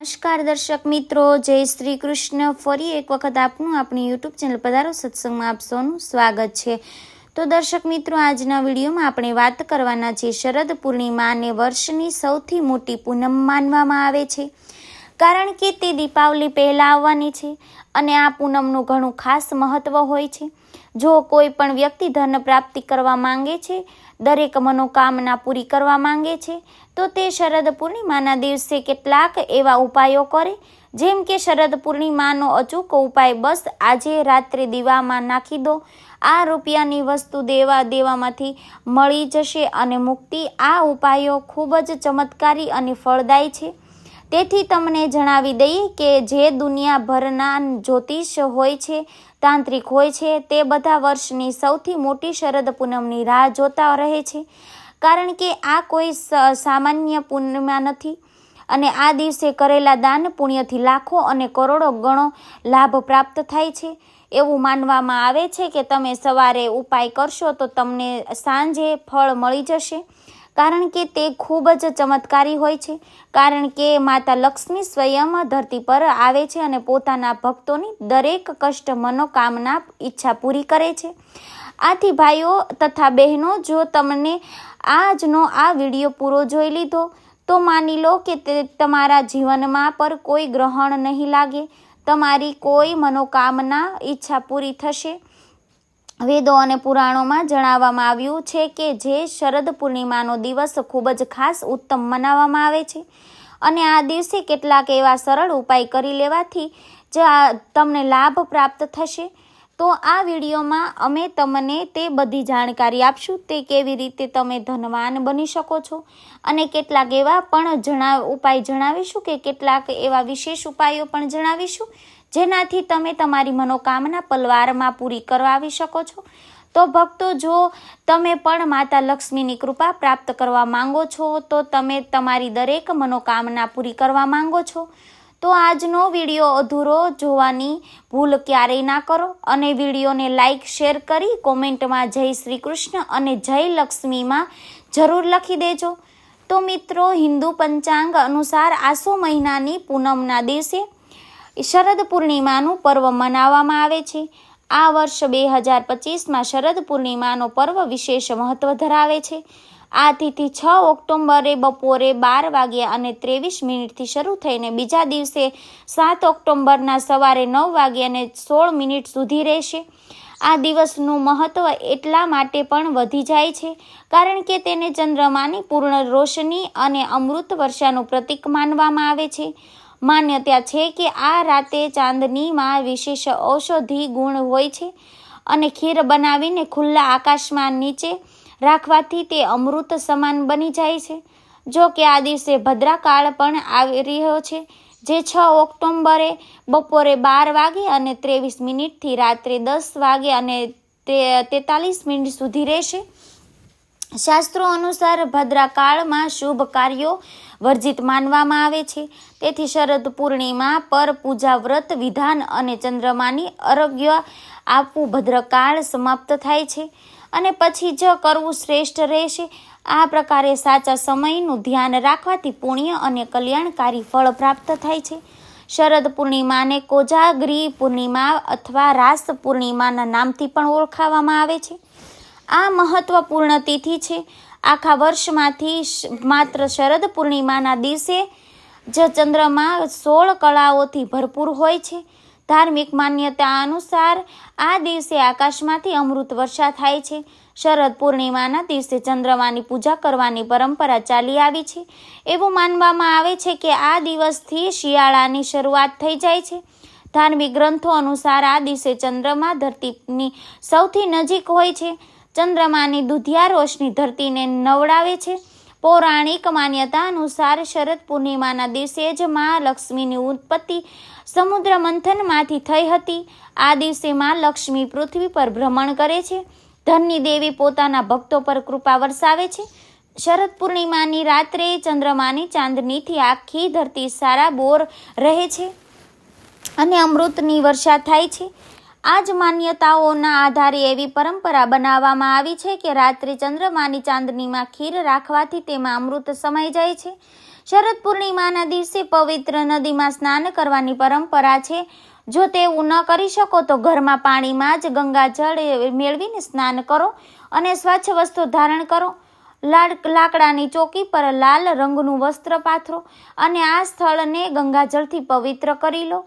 નમસ્કાર દર્શક મિત્રો, જય શ્રી કૃષ્ણ। ફરી એક વખત આપનું આપણી યુટ્યુબ ચેનલ પધારો સત્સંગમાં આપ સૌનું સ્વાગત છે। તો દર્શક મિત્રો, આજના વિડીયોમાં આપણે વાત કરવાના છે શરદ પૂર્ણિમાને વર્ષની સૌથી મોટી પૂનમ માનવામાં આવે છે, કારણ કે તે દીપાવલી પહેલાં આવવાની છે અને આ પૂનમનું ઘણું ખાસ મહત્વ હોય છે। જો કોઈ પણ વ્યક્તિ ધન પ્રાપ્તિ કરવા માંગે છે, દરેક મનોકામના પૂરી કરવા માંગે છે, તો તે શરદ પૂર્ણિમાના દિવસે કેટલાક એવા ઉપાયો કરે, જેમ કે શરદ પૂર્ણિમાનો અચૂક ઉપાય, બસ આજે રાત્રે દીવામાં નાખી દો, આ રૂપિયાની વસ્તુ દેવામાંથી મળી જશે અને મુક્તિ। આ ઉપાયો ખૂબ જ ચમત્કારી અને ફળદાયી છે। તેથી તમને જણાવી દઈએ કે જે દુનિયાભરના જ્યોતિષ હોય છે, તાંત્રિક હોય છે, તે બધા વર્ષની સૌથી મોટી શરદ પૂનમની રાહ જોતા રહે છે, કારણ કે આ કોઈ સામાન્ય પૂર્ણિમા નથી અને આ દિવસે કરેલા દાન પુણ્યથી લાખો અને કરોડો ગણો લાભ પ્રાપ્ત થાય છે। એવું માનવામાં આવે છે કે તમે સવારે ઉપાય કરશો તો તમને સાંજે ફળ મળી જશે, કારણ કે તે ખૂબ જ ચમત્કારી હોય છે। કારણ કે માતા લક્ષ્મી સ્વયં ધરતી પર આવે છે અને પોતાના ભક્તોની દરેક કષ્ટ મનોકામના ઈચ્છા પૂરી કરે છે। આથી ભાઈઓ તથા બહેનો, જો તમને આજનો આ વિડીયો પૂરો જોઈ લીધો તો માની લો કે તમારા જીવનમાં પર કોઈ ગ્રહણ નહીં લાગે, તમારી કોઈ મનોકામના ઈચ્છા પૂરી થશે। વેદો અને પુરાણોમાં જણાવવામાં આવ્યું છે કે જે શરદ પૂર્ણિમાનો દિવસ ખૂબ જ ખાસ ઉત્તમ મનાવવામાં આવે છે અને આ દિવસે કેટલાક એવા સરળ ઉપાય કરી લેવાથી જ તમને લાભ પ્રાપ્ત થશે। તો આ વિડીયોમાં અમે તમને તે બધી જાણકારી આપશું, તે કેવી રીતે તમે ધનવાન બની શકો છો અને કેટલાક એવા પણ ઉપાય જણાવીશું કે કેટલાક એવા વિશેષ ઉપાયો પણ જણાવીશું, જેનાથી તમે તમારી મનોકામના પલવારમાં પૂરી કરાવી શકો છો। તો ભક્તો, જો તમે પણ માતા લક્ષ્મીની કૃપા પ્રાપ્ત કરવા માંગો છો, તો તમે તમારી દરેક મનોકામના પૂરી કરવા માંગો છો, તો આજનો વિડીયો અધૂરો જોવાની ભૂલ ક્યારેય ના કરો અને વિડીયોને લાઈક શેર કરી કોમેન્ટમાં જય શ્રી કૃષ્ણ અને જય લક્ષ્મીમાં જરૂર લખી દેજો। તો મિત્રો, હિન્દુ પંચાંગ અનુસાર આસો મહિનાની પૂનમના દિવસે શરદ પૂર્ણિમાનું પર્વ મનાવવામાં આવે છે। આ વર્ષ 2025માં શરદ પૂર્ણિમાનો પર્વ વિશેષ મહત્વ ધરાવે છે। આ તિથિ 6 ઓક્ટોબરે બપોરે 12 વાગ્યા અને 23 શરૂ થઈને બીજા દિવસે 7 ઓક્ટોબરના સવારે 9 વાગ્યા અને 16 સુધી રહેશે। આ દિવસનું મહત્વ એટલા માટે પણ વધી જાય છે કારણ કે તેને ચંદ્રમાની પૂર્ણ રોશની અને અમૃત વર્ષાનું પ્રતીક માનવામાં આવે છે। માન્યતા છે કે આ રાતે ચાંદનીમાં વિશેષ ઔષધિ ગુણ હોય છે અને ખીર બનાવીને ખુલ્લા આકાશમાં નીચે રાખવાથી તે અમૃત સમાન બની જાય છે। જો કે આ દિવસે ભદ્રાકાળ પણ આવી રહ્યો છે, જે 6 ઓક્ટોબરે બપોરે 12 વાગે અને 23 રાત્રે 10 વાગે અને 43 સુધી રહેશે। શાસ્ત્રો અનુસાર ભદ્રાકાળમાં શુભ કાર્યો વર્જિત માનવામાં આવે છે, તેથી શરદ પૂર્ણિમા પર પૂજા, વ્રત વિધાન અને ચંદ્રમાની અર્ઘ્ય આપવું ભદ્રકાળ સમાપ્ત થાય છે અને પછી જ કરવું શ્રેષ્ઠ રહેશે। આ પ્રકારે સાચા સમયનું ધ્યાન રાખવાથી પુણ્ય અને કલ્યાણકારી ફળ પ્રાપ્ત થાય છે। શરદ પૂર્ણિમાને કોજાગરી પૂર્ણિમા અથવા રાસ પૂર્ણિમાના નામથી પણ ઓળખાવવામાં આવે છે। આ મહત્વપૂર્ણ તિથિ છે। આખા વર્ષમાંથી માત્ર શરદ પૂર્ણિમાના દિવસે જ ચંદ્રમા 16 કળાઓથી ભરપૂર હોય છે। ધાર્મિક માન્યતા અનુસાર આ દિવસે આકાશમાંથી અમૃત વર્ષા થાય છે। શરદ પૂર્ણિમાના દિવસે ચંદ્રમાની પૂજા કરવાની પરંપરા ચાલી આવી છે। એવું માનવામાં આવે છે કે આ દિવસથી શિયાળાની શરૂઆત થઈ જાય છે। ધાર્મિક ગ્રંથો અનુસાર આ દિવસે ચંદ્રમા ધરતીની સૌથી નજીક હોય છે। ચંદ્રમાની દુધિયા રોશની ધરતીને નવડાવે છે। પૌરાણિક માન્યતા અનુસાર શરદ પૂર્ણિમાના દિવસે જ મા લક્ષ્મીની ઉત્પત્તિ સમુદ્ર મંથનમાંથી થઈ હતી। આ દિવસે મા લક્ષ્મી પૃથ્વી પર ભ્રમણ કરે છે, ધનની દેવી પોતાના ભક્તો પર કૃપા વરસાવે છે। શરદ પૂર્ણિમાની રાત્રે ચંદ્રમાની ચાંદનીથી આખી ધરતી સારાબોર રહે છે અને અમૃતની વર્ષા થાય છે। આ જ માન્યતાઓના આધારે એવી પરંપરા બનાવવામાં આવી છે કે રાત્રે ચંદ્રમાની ચાંદનીમાં ખીર રાખવાથી તેમાં અમૃત સમાઈ જાય છે। શરદ પૂર્ણિમાના દિવસે પવિત્ર નદીમાં સ્નાન કરવાની પરંપરા છે. જો તેવું ન કરી શકો તો ઘરમાં પાણીમાં જ ગંગાજળ મેળવીને સ્નાન કરો અને સ્વચ્છ વસ્ત્રો ધારણ કરો. લાકડાની ચોકી પર લાલ રંગનું વસ્ત્ર પાથરો અને આ સ્થળને ગંગાજળથી પવિત્ર કરી લો.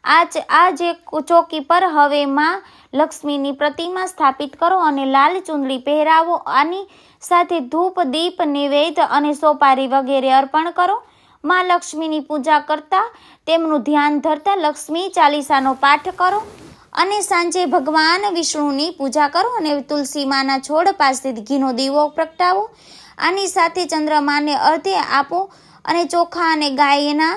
આ જે ચોકી પર હવે માં લક્ષ્મીની પ્રતિમા સ્થાપિત કરો અને લાલ ચુંદડી પહેરાવો. આની સાથે ધૂપ, દીપ, નૈવેદ્ય અને સોપારી વગેરે અર્પણ કરો. માં લક્ષ્મીની પૂજા કરતા તેમનું ધ્યાન ધરતા લક્ષ્મી ચાલીસાનો પાઠ કરો અને સાંજે ભગવાન વિષ્ણુની પૂજા કરો અને તુલસી માના છોડ પાસે ઘીનો દીવો પ્રગટાવો. આની સાથે ચંદ્રમાને અર્ધે આપો અને ચોખા અને ગાયના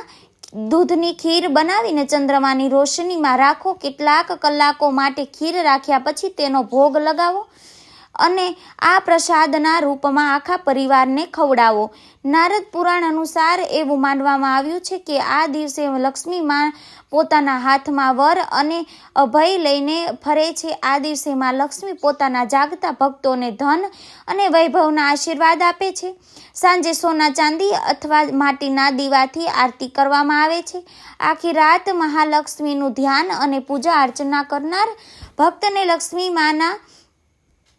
દૂધની ખીર બનાવીને ચંદ્રમાની રોશનીમાં રાખો. કેટલાક કલાકો માટે ખીર રાખ્યા પછી તેનો ભોગ લગાવો અને આ પ્રસાદના રૂપમાં આખા પરિવારને ખવડાવો. નારદ પુરાણ અનુસાર એવું માનવામાં આવ્યું છે કે આ દિવસે લક્ષ્મી માં પોતાના હાથમાં વર અને અભય લઈને ફરે છે. આ દિવસે માં લક્ષ્મી પોતાના જાગતા ભક્તોને ધન અને વૈભવના આશીર્વાદ આપે છે. સાંજે સોના, ચાંદી અથવા માટીના દીવાથી આરતી કરવામાં આવે છે. આખી રાત મહાલક્ષ્મીનું ધ્યાન અને પૂજા અર્ચના કરનાર ભક્તને લક્ષ્મી માના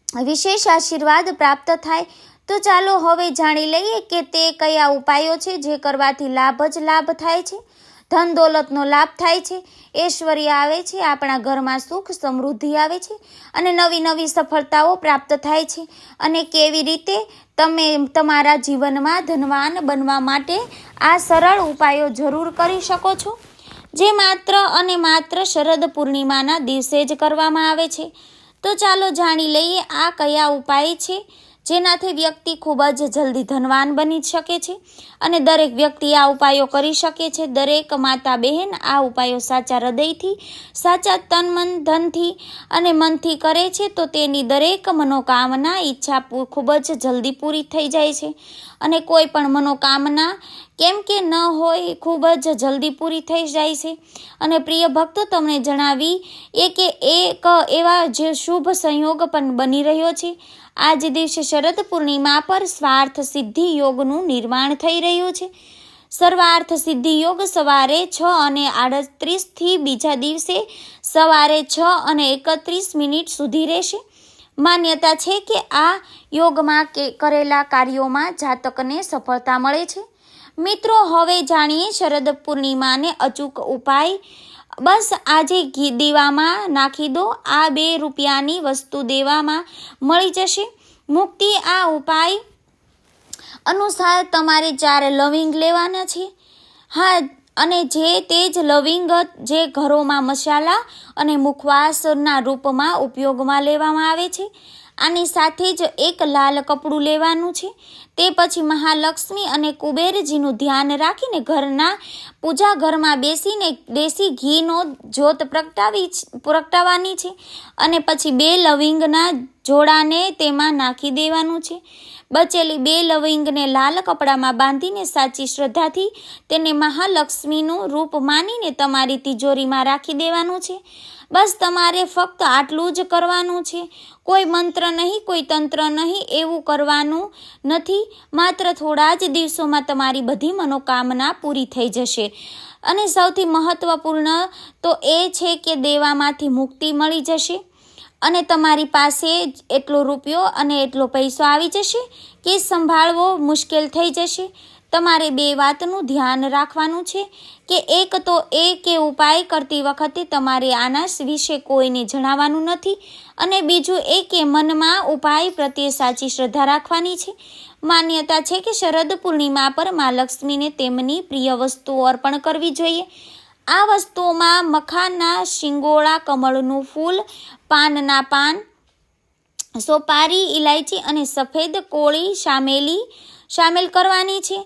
વિશેષ આશીર્વાદ પ્રાપ્ત થાય. તો ચાલો હવે જાણી લઈએ કે તે કયા ઉપાયો છે જે કરવાથી લાભ જ લાભ થાય છે. ધન દોલતનો લાભ થાય છે, ઐશ્વર્ય આવે છે, આપણા ઘરમાં સુખ સમૃદ્ધિ આવે છે અને નવી નવી સફળતાઓ પ્રાપ્ત થાય છે. અને કેવી રીતે તમે તમારા જીવનમાં ધનવાન બનવા માટે આ સરળ ઉપાયો જરૂર કરી શકો છો, જે માત્ર અને માત્ર શરદ પૂર્ણિમાના દિવસે જ કરવામાં આવે છે. તો ચાલો જાણી લઈએ આ કયા ઉપાય છે જેનાથી વ્યક્તિ ખૂબ જ જલ્દી ધનવાન બની શકે છે. અને દરેક વ્યક્તિ આ ઉપાયો કરી શકે છે. દરેક માતા બહેન આ ઉપાયો સાચા હૃદયથી, સાચા તન, મન, ધનથી અને મનથી કરે છે તો તેની દરેક મનોકામના, ઈચ્છા ખૂબ જ જલ્દી પૂરી થઈ જાય છે. અને કોઈ પણ મનોકામના કેમ કે ન હોય ખૂબ જ જલ્દી પૂરી થઈ જાય છે. અને પ્રિય ભક્તો, તમને જણાવી એક એવા જે શુભ સંયોગ પણ બની રહ્યો છે. આજ દિવસે શરદ પૂર્ણિમા પર સ્વાર્થ સિદ્ધિ યોગનું નિર્માણ થઈ રહ્યું છે. સર્વાર્થ સિદ્ધિ યોગ સવારે 6:38 થી બીજા દિવસે સવારે 6:31 સુધી રહેશે. માન્યતા છે કે આ યોગમાં કરેલા કાર્યોમાં જાતકને સફળતા મળે છે. મિત્રો, હવે જાણીએ શરદ પૂર્ણિમાને અચૂક ઉપાય. બસ આજે ઘી દીવામાં નાખી દો. આ 2 રૂપિયાની વસ્તુ દેવામાં મળી જશે મુક્તિ. આ ઉપાય અનુસાર તમારે 4 લવિંગ લેવાના છે. હા, અને તે જ લવિંગ જે ઘરોમાં મસાલા અને મુખવાસના રૂપમાં ઉપયોગમાં લેવામાં આવે છે. આની સાથે જ એક લાલ કપડું લેવાનું છે. તે પછી મહાલક્ષ્મી અને કુબેરજીનું ધ્યાન રાખીને ઘરના પૂજા ઘરમાં બેસીને દેશી ઘીનો જ્યોત પ્રગટાવવાની છે. અને પછી 2 લવિંગના જોડાને તેમાં નાખી દેવાનું છે. બચેલી 2 લવિંગને લાલ કપડામાં બાંધીને સાચી શ્રદ્ધાથી તેને મહાલક્ષ્મીનું રૂપ માનીને તમારી તિજોરીમાં રાખી દેવાનું છે. બસ તમારે ફક્ત આટલું જ કરવાનું છે. કોઈ મંત્ર નહીં, કોઈ તંત્ર નહીં, એવું કરવાનું નથી. માત્ર થોડા જ દિવસોમાં તમારી બધી મનોકામના પૂરી થઈ જશે. અને સૌથી મહત્વપૂર્ણ તો એ છે કે દેવામાંથી મુક્તિ મળી જશે અને તમારી પાસે એટલો રૂપિયો અને એટલો પૈસો આવી જશે કે સંભાળવો મુશ્કેલ થઈ જશે. તમારે 2 વાતનું ધ્યાન રાખવાનું છે કે એક તો એ કે ઉપાય કરતી વખતે તમારે આના વિશે કોઈને જણાવવાનું નથી. અને બીજું એ કે મનમાં ઉપાય પ્રત્યે સાચી શ્રદ્ધા રાખવાની છે. માન્યતા છે કે શરદ પૂર્ણિમા પર મા લક્ષ્મીને તેમની પ્રિય વસ્તુઓ અર્પણ કરવી જોઈએ. આ વસ્તુઓમાં મખાના શિંગોળા, કમળનું ફૂલ, પાનના પાન, સોપારી, ઇલાયચી અને સફેદ કોળી શામેલ કરવાની છે.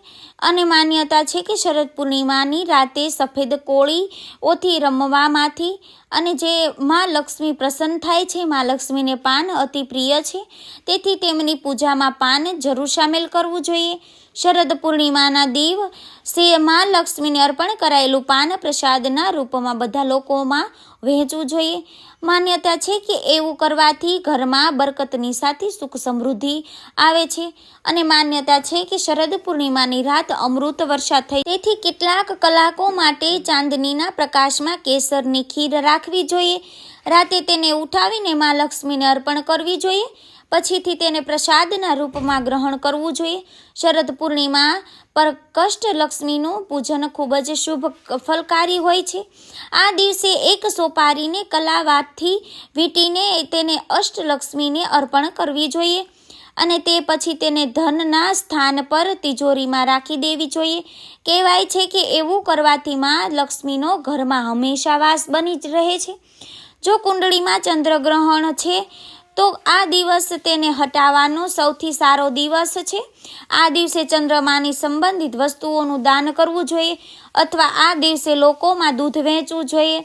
અને માન્યતા છે કે શરદ પૂર્ણિમાની રાતે સફેદ કોળીઓથી રમવામાંથી અને જે માં લક્ષ્મી પ્રસન્ન થાય છે. માં લક્ષ્મીને પાન અતિ પ્રિય છે, તેથી તેમની પૂજામાં પાન જરૂર સામેલ કરવું જોઈએ. શરદ પૂર્ણિમાના દિવસે માં લક્ષ્મીને અર્પણ કરાયેલું પાન પ્રસાદના રૂપમાં બધા લોકોમાં વહેંચવું જોઈએ. માન્યતા છે કે એવું કરવાથી ઘરમાં બરકતની સાથે સુખ સમૃદ્ધિ આવે છે અને માન્યતા છે કે શરદ પૂર્ણિમાની રાત અમૃત વર્ષા થઈ, તેથી કેટલાક કલાકો માટે ચાંદનીના પ્રકાશમાં કેસરની ખીર રાખવી જોઈએ. રાતે તેને ઉઠાવીને માં લક્ષ્મીને અર્પણ કરવી જોઈએ. પછીથી તેને પ્રસાદના રૂપમાં ગ્રહણ કરવું જોઈએ. શરદ પૂર્ણિમા પર કષ્ટ લક્ષ્મીનું પૂજન ખૂબ જ શુભ ફલકારી હોય છે. આ દિવસે એક સોપારીને કલાવાથી વીંટીને તેને અષ્ટલક્ષ્મીને અર્પણ કરવી જોઈએ અને તે પછી તેને ધનના સ્થાન પર તિજોરીમાં રાખી દેવી જોઈએ. કહેવાય છે કે એવું કરવાથી માં લક્ષ્મીનો ઘરમાં હંમેશા વાસ બની જ રહે છે. જો કુંડળીમાં ચંદ્રગ્રહણ છે તો આ દિવસ તેને હટાવવાનો સૌથી સારો દિવસ છે. આ દિવસે ચંદ્રમાની સંબંધિત વસ્તુઓનું દાન કરવું જોઈએ અથવા આ દિવસે લોકોમાં દૂધ વહેંચવું જોઈએ.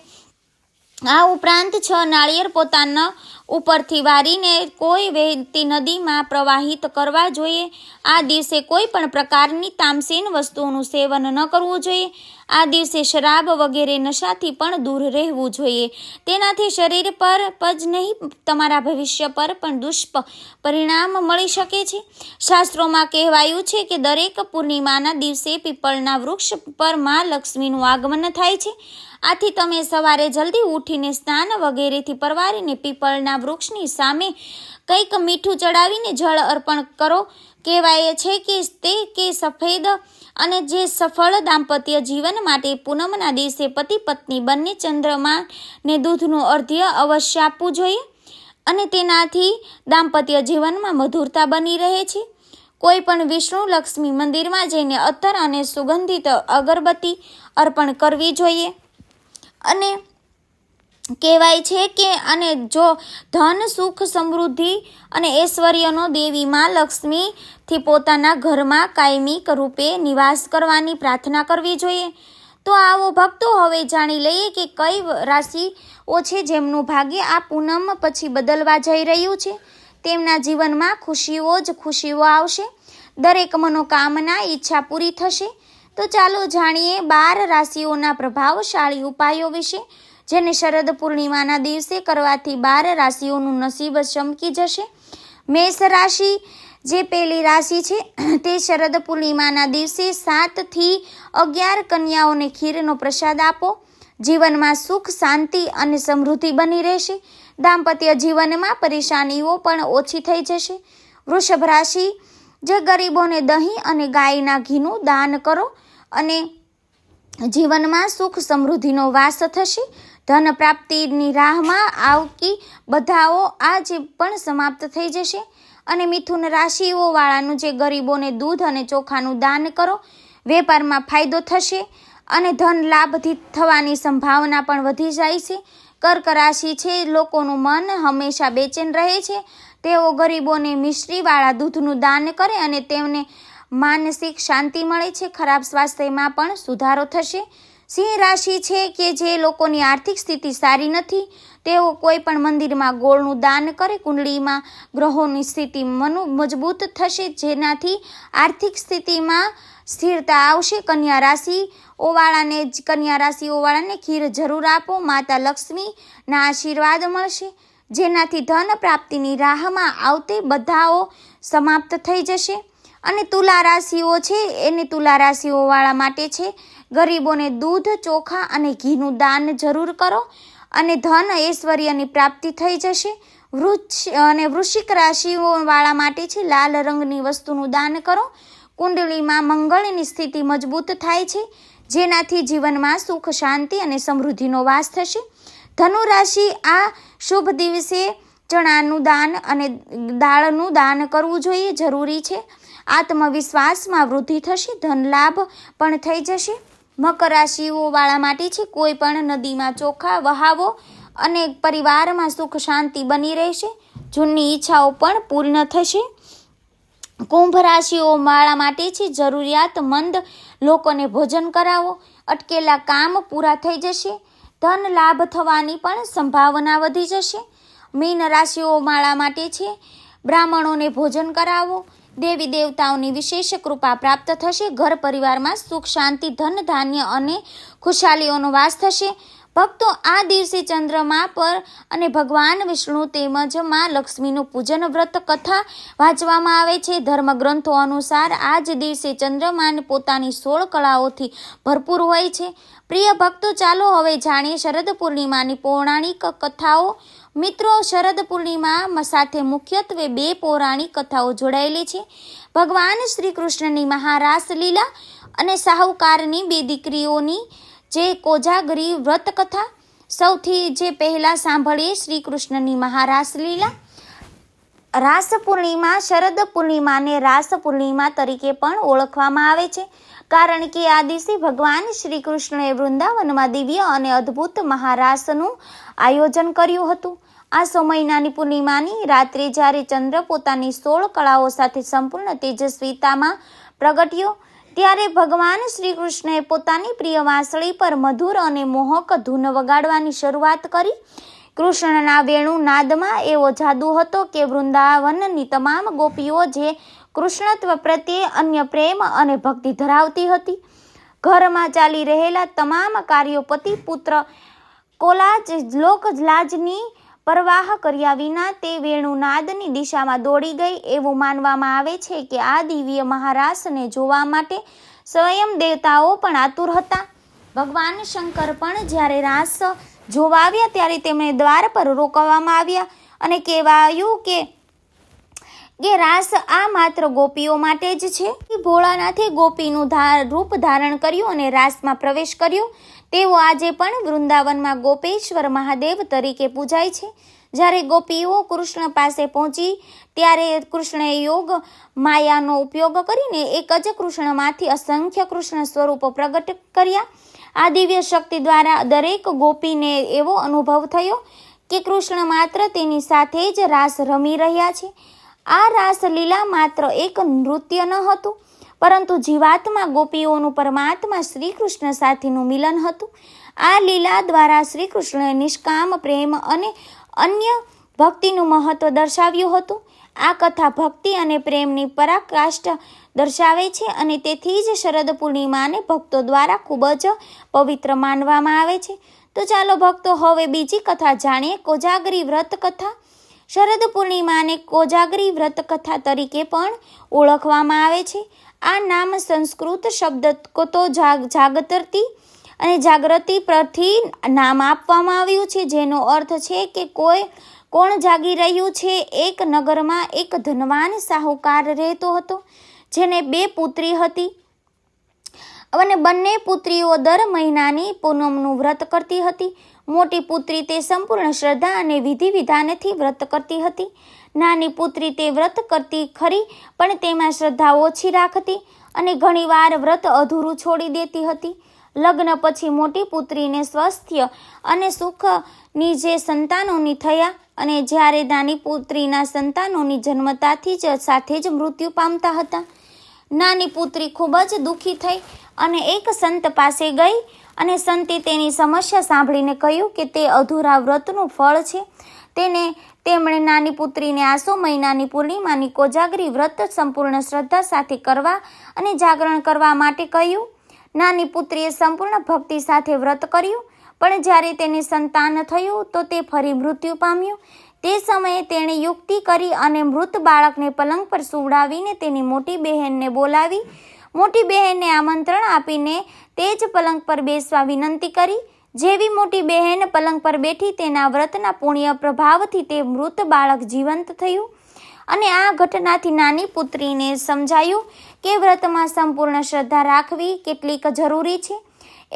આ ઉપરાંત 6 નાળિયેર પોતાના ઉપરથી વારીને કોઈ વહેતી નદીમાં પ્રવાહિત કરવા જોઈએ. આ દિવસે કોઈ પણ પ્રકારની તામસીન વસ્તુઓનું સેવન ન કરવું જોઈએ. આ દિવસે શરાબ વગેરે નશાથી પણ દૂર રહેવું જોઈએ. તેનાથી શરીર પર જ નહીં તમારા ભવિષ્ય પર પણ દુષ્પરિણામ મળી શકે છે. શાસ્ત્રોમાં કહેવાયું છે કે દરેક પૂર્ણિમાના દિવસે પીપળના વૃક્ષ પર માં લક્ષ્મીનું આગમન થાય છે. આથી તમે સવારે જલ્દી ઉઠીને સ્નાન વગેરેથી પરવારીને પીપળના વૃક્ષની સામે કંઈક મીઠું ચડાવીને જળ અર્પણ કરો. કહેવાય છે કે સફેદ અને જે સફળ દાંપત્ય જીવન માટે પૂનમના દિવસે પતિ પત્ની બંને ચંદ્રમાને દૂધનું અર્ધ્ય અવશ્ય આપવું જોઈએ અને તેનાથી દાંપત્ય જીવનમાં મધુરતા બની રહે છે. કોઈ પણ વિષ્ણુ લક્ષ્મી મંદિરમાં જઈને અત્તર અને સુગંધિત અગરબત્તી અર્પણ કરવી જોઈએ. અને કહેવાય છે કે અને જો ધન સુખ સમૃદ્ધિ અને ઐશ્વર્યનો દેવી માં લક્ષ્મીથી પોતાના ઘરમાં કાયમિક રૂપે નિવાસ કરવાની પ્રાર્થના કરવી જોઈએ. તો આવો ભક્તો, હવે જાણી લઈએ કે કઈ રાશિઓ છે જેમનું ભાગ્ય આ પૂનમ પછી બદલવા જઈ રહ્યું છે. તેમના જીવનમાં ખુશીઓ આવશે. દરેક મનોકામના ઈચ્છા પૂરી થશે. તો ચાલો જાણીએ 12 રાશિઓના પ્રભાવશાળી ઉપાયો વિશે, જેને શરદ પૂર્ણિમાના દિવસે કરવાથી 12 રાશિઓનું નસીબ ચમકી જશે. મેષ રાશિ જે પહેલી રાશિ છે તે શરદ પૂર્ણિમાના દિવસે 7 થી 11 કન્યાઓને ખીરનો પ્રસાદ આપો. જીવનમાં સુખ, શાંતિ અને સમૃદ્ધિ બની રહેશે. દાંપત્ય જીવનમાં પરેશાનીઓ પણ ઓછી થઈ જશે. વૃષભ રાશિ જે ગરીબોને દહીં અને ગાયના ઘીનું દાન કરો અને જીવનમાં સુખ સમૃદ્ધિનો વાસ થશે. ધન પ્રાપ્તિની રાહમાં આવતી બધાઓ આજે પણ સમાપ્ત થઈ જશે. અને મિથુન રાશિઓવાળાનું જે ગરીબોને દૂધ અને ચોખાનું દાન કરો. વેપારમાં ફાયદો થશે અને ધન લાભથી થવાની સંભાવના પણ વધી જાય છે. કર્ક રાશિ છે લોકોનું મન હંમેશા બેચેન રહે છે. તેઓ ગરીબોને મિશ્રીવાળા દૂધનું દાન કરે અને તેમને માનસિક શાંતિ મળે છે. ખરાબ સ્વાસ્થ્યમાં પણ સુધારો થશે. સિંહ રાશિ છે કે જે લોકોની આર્થિક સ્થિતિ સારી નથી, તેઓ કોઈ પણ મંદિરમાં ગોળનું દાન કરે. કુંડળીમાં ગ્રહોની સ્થિતિ મજબૂત થશે, જેનાથી આર્થિક સ્થિતિમાં સ્થિરતા આવશે. કન્યા રાશિઓવાળાને ખીર જરૂર આપો. માતા લક્ષ્મીના આશીર્વાદ મળશે, જેનાથી ધન પ્રાપ્તિની રાહમાં આવતે બધાઓ સમાપ્ત થઈ જશે. અને તુલા રાશિઓ છે તુલા રાશિઓવાળા માટે છે ગરીબોને દૂધ, ચોખા અને ઘીનું દાન જરૂર કરો અને ધન ઐશ્વર્યની પ્રાપ્તિ થઈ જશે. વૃશ્ચિક રાશિઓવાળા માટે છે લાલ રંગની વસ્તુનું દાન કરો. કુંડળીમાં મંગળની સ્થિતિ મજબૂત થાય છે, જેનાથી જીવનમાં સુખ, શાંતિ અને સમૃદ્ધિનો વાસ થશે. ધનુ રાશિ આ શુભ દિવસે ચણાનું દાન અને દાળનું દાન કરવું જોઈએ, જરૂરી છે. આત્મવિશ્વાસમાં વૃદ્ધિ થશે. ધન લાભ પણ થઈ જશે. મકર રાશિઓવાળા માટે છે કોઈ પણ નદીમાં ચોખા વહાવો અને પરિવારમાં સુખ શાંતિ બની રહેશે. જૂની ઈચ્છાઓ પણ પૂર્ણ થશે. કુંભ રાશિઓવાળા માટે છે જરૂરિયાતમંદ લોકોને ભોજન કરાવો. અટકેલા કામ પૂરા થઈ જશે. ધન લાભ થવાની પણ સંભાવના વધી જશે. મીન રાશિઓવાળા માટે છે બ્રાહ્મણોને ભોજન કરાવો. દેવી દેવતાઓની વિશેષ કૃપા પ્રાપ્ત થશે. ઘર પરિવારમાં સુખ શાંતિ ધન ધાન્ય અને ખુશાલીઓનો વાસ થશે. ભક્તો, આ દિવસે ચંદ્રમા પર અને ભગવાન વિષ્ણુ તેમજ માં લક્ષ્મીનું પૂજન વ્રત કથા વાંચવામાં આવે છે. ધર્મગ્રંથો અનુસાર આ જ દિવસે ચંદ્રમાને પોતાની 16 કળાઓથી ભરપૂર હોય છે. પ્રિય ભક્તો, ચાલો હવે જાણીએ શરદ પૂર્ણિમાની પૌરાણિક કથાઓ. મિત્રો, શરદ પૂર્ણિમા સાથે મુખ્યત્વે 2 પૌરાણિક કથાઓ જોડાયેલી છે. ભગવાન શ્રી કૃષ્ણની મહારાસ લીલા અને સાહુકારની 2 દીકરીઓની જે કોજાગરી વ્રત કથા. સૌથી જે પહેલા સાંભળીએ શ્રી કૃષ્ણની મહારાસ લીલા. રાસ પૂર્ણિમા. શરદ પૂર્ણિમાને રાસ પૂર્ણિમા તરીકે પણ ઓળખવામાં આવે છે, કારણ કે આ દિવસે ભગવાન શ્રી કૃષ્ણએ વૃંદાવનમાં દિવ્ય અને અદ્ભુત મહારાસનું આયોજન કર્યું હતું. આસો મહિનાની પૂર્ણિમાની રાત્રે જ્યારે ચંદ્ર પોતાની 16 કળાઓ સાથે સંપૂર્ણ તેજસ્વીતામાં પ્રગટ્યો, ત્યારે ભગવાન શ્રી કૃષ્ણએ પોતાની પ્રિય વાંસળી પર મધુર અને મોહક ધૂન વગાડવાની શરૂઆત કરી. કૃષ્ણના વેણુ નાદમાં એવો જાદુ હતો કે વૃંદાવનની તમામ ગોપીઓ જે કૃષ્ણત્વ પ્રત્યે અન્ય પ્રેમ અને ભક્તિ ધરાવતી હતી, ઘરમાં ચાલી રહેલા તમામ કાર્યો પતિ પુત્ર કોલાજ લોકલાજની પરવાહ કર્યા વિના તે વેણુનાદની દિશામાં દોડી ગઈ. એવું માનવામાં આવે છે કે આ દિવ્ય મહારાસને જોવા માટે સ્વયં દેવતાઓ પણ આતુર હતા. ભગવાન શંકર પણ જ્યારે રાસ જોવા આવ્યા ત્યારે તેમને દ્વાર પર રોકવામાં આવ્યા અને કહેવાયું કે રાસ આ માત્ર ગોપીઓ માટે જ છે. ભોળાનાથે ગોપીનું રૂપ ધારણ કર્યું અને રાસમાં પ્રવેશ કર્યો. તેઓ આજે પણ વૃંદાવનમાં ગોપેશ્વર મહાદેવ તરીકે પૂજાય છે. જ્યારે ગોપીઓ કૃષ્ણ પાસે પહોંચી ત્યારે કૃષ્ણએ યોગ માયાનો ઉપયોગ કરીને એક જ કૃષ્ણમાંથી અસંખ્ય કૃષ્ણ સ્વરૂપો પ્રગટ કર્યા. આ દિવ્ય શક્તિ દ્વારા દરેક ગોપીને એવો અનુભવ થયો કે કૃષ્ણ માત્ર તેની સાથે જ રાસ રમી રહ્યા છે. આ રાસલીલા માત્ર એક નૃત્ય ન હતું, પરંતુ જીવાત્મા ગોપીઓનું પરમાત્મા શ્રી કૃષ્ણ સાથેનું મિલન હતું. આ લીલા દ્વારા શ્રી કૃષ્ણએ નિષ્કામ પ્રેમ અને અન્ય ભક્તિનું મહત્વ દર્શાવ્યું હતું. આ કથા ભક્તિ અને પ્રેમની પરાકાષ્ઠા દર્શાવે છે અને તેથી જ શરદ પૂર્ણિમાને ભક્તો દ્વારા ખૂબ જ પવિત્ર માનવામાં આવે છે. તો ચાલો ભક્તો, હવે બીજી કથા જાણીએ, કોજાગરી વ્રત કથા. શરદ પૂર્ણિમાને કોજાગરી વ્રત કથા તરીકે પણ ઓળખવામાં આવે છે. આ નામ સંસ્કૃત શબ્દ કોતો જાગતરતી અને જાગૃતિ પરથી નામ આપવામાં આવ્યું છે, જેનો અર્થ છે કે કોણ જાગી રહ્યું છે. એક નગરમાં એક ધનવાન સાહુકાર રહેતો હતો, જેને 2 પુત્રી હતી અને બંને પુત્રીઓ દર મહિનાની પૂનમનું વ્રત કરતી હતી. મોટી પુત્રી તે સંપૂર્ણ શ્રદ્ધા અને વિધિ વિધાનથી વ્રત કરતી હતી. નાની પુત્રી તે વ્રત કરતી ખરી, પણ તેમાં શ્રદ્ધા ઓછી રાખતી અને ઘણીવાર વ્રત અધૂરું છોડી દેતી હતી. લગ્ન પછી મોટી પુત્રીને સ્વાસ્થ્ય અને સુખની જે સંતાનોની થયા અને જ્યારે નાની પુત્રીના સંતાનોની જન્મતાથી જ સાથે જ મૃત્યુ પામતા હતા. નાની પુત્રી ખૂબ જ દુઃખી થઈ અને એક સંત પાસે ગઈ અને સંતે તેની સમસ્યા સાંભળીને કહ્યું કે તે અધૂરા વ્રતનું ફળ છે. તેમણે નાની પુત્રીને આસો મહિનાની પૂર્ણિમાની કોજાગરી વ્રત સંપૂર્ણ શ્રદ્ધા સાથે કરવા અને જાગરણ કરવા માટે કહ્યું. નાની પુત્રીએ સંપૂર્ણ ભક્તિ સાથે વ્રત કર્યું, પણ જ્યારે તેને સંતાન થયું તો તે ફરી મૃત્યુ પામ્યું. તે સમયે તેણે યુક્તિ કરી અને મૃત બાળકને પલંગ પર સુવડાવીને તેની મોટી બહેનને બોલાવી મોટી બહેનને આમંત્રણ આપીને તે જ પલંગ પર બેસવા વિનંતી કરી. જેવી મોટી બહેન પલંગ પર બેઠી, તેના વ્રતના પુણ્ય પ્રભાવથી તે મૃત બાળક જીવંત થયું અને આ ઘટનાથી નાની પુત્રીને સમજાયું કે વ્રતમાં સંપૂર્ણ શ્રદ્ધા રાખવી કેટલીક જરૂરી છે.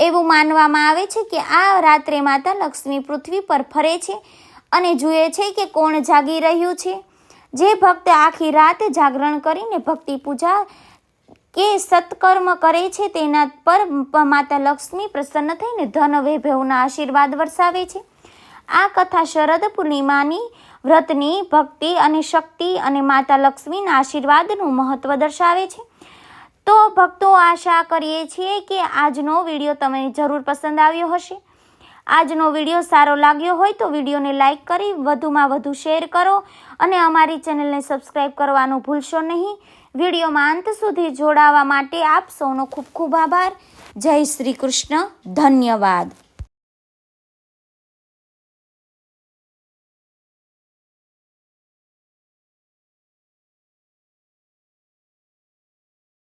એવું માનવામાં આવે છે કે આ રાત્રે માતા લક્ષ્મી પૃથ્વી પર ફરે છે અને જુએ છે કે કોણ જાગી રહ્યું છે. જે ભક્ત આખી રાત જાગરણ કરીને ભક્તિ પૂજા કે સત્કર્મ કરે છે, તેના પર માતા લક્ષ્મી પ્રસન્ન થઈને ધન વૈભવના આશીર્વાદ વરસાવે છે. આ કથા શરદ પૂર્ણિમાની વ્રતની ભક્તિ અને શક્તિ અને માતા લક્ષ્મીના આશીર્વાદનું મહત્વ દર્શાવે છે. તો ભક્તો, આશા કરીએ છીએ કે આજનો વિડીયો તમને જરૂર પસંદ આવ્યો હશે. આજનો વિડીયો સારો લાગ્યો હોય તો વિડીયોને લાઇક કરી વધુમાં વધુ શેર કરો અને અમારી ચેનલને સબસ્ક્રાઈબ કરવાનું ભૂલશો નહીં. વિડીયોમાં અંત સુધી જોડાવા માટે આપ સૌનો ખૂબ ખૂબ આભાર. જય શ્રી કૃષ્ણ. ધન્યવાદ.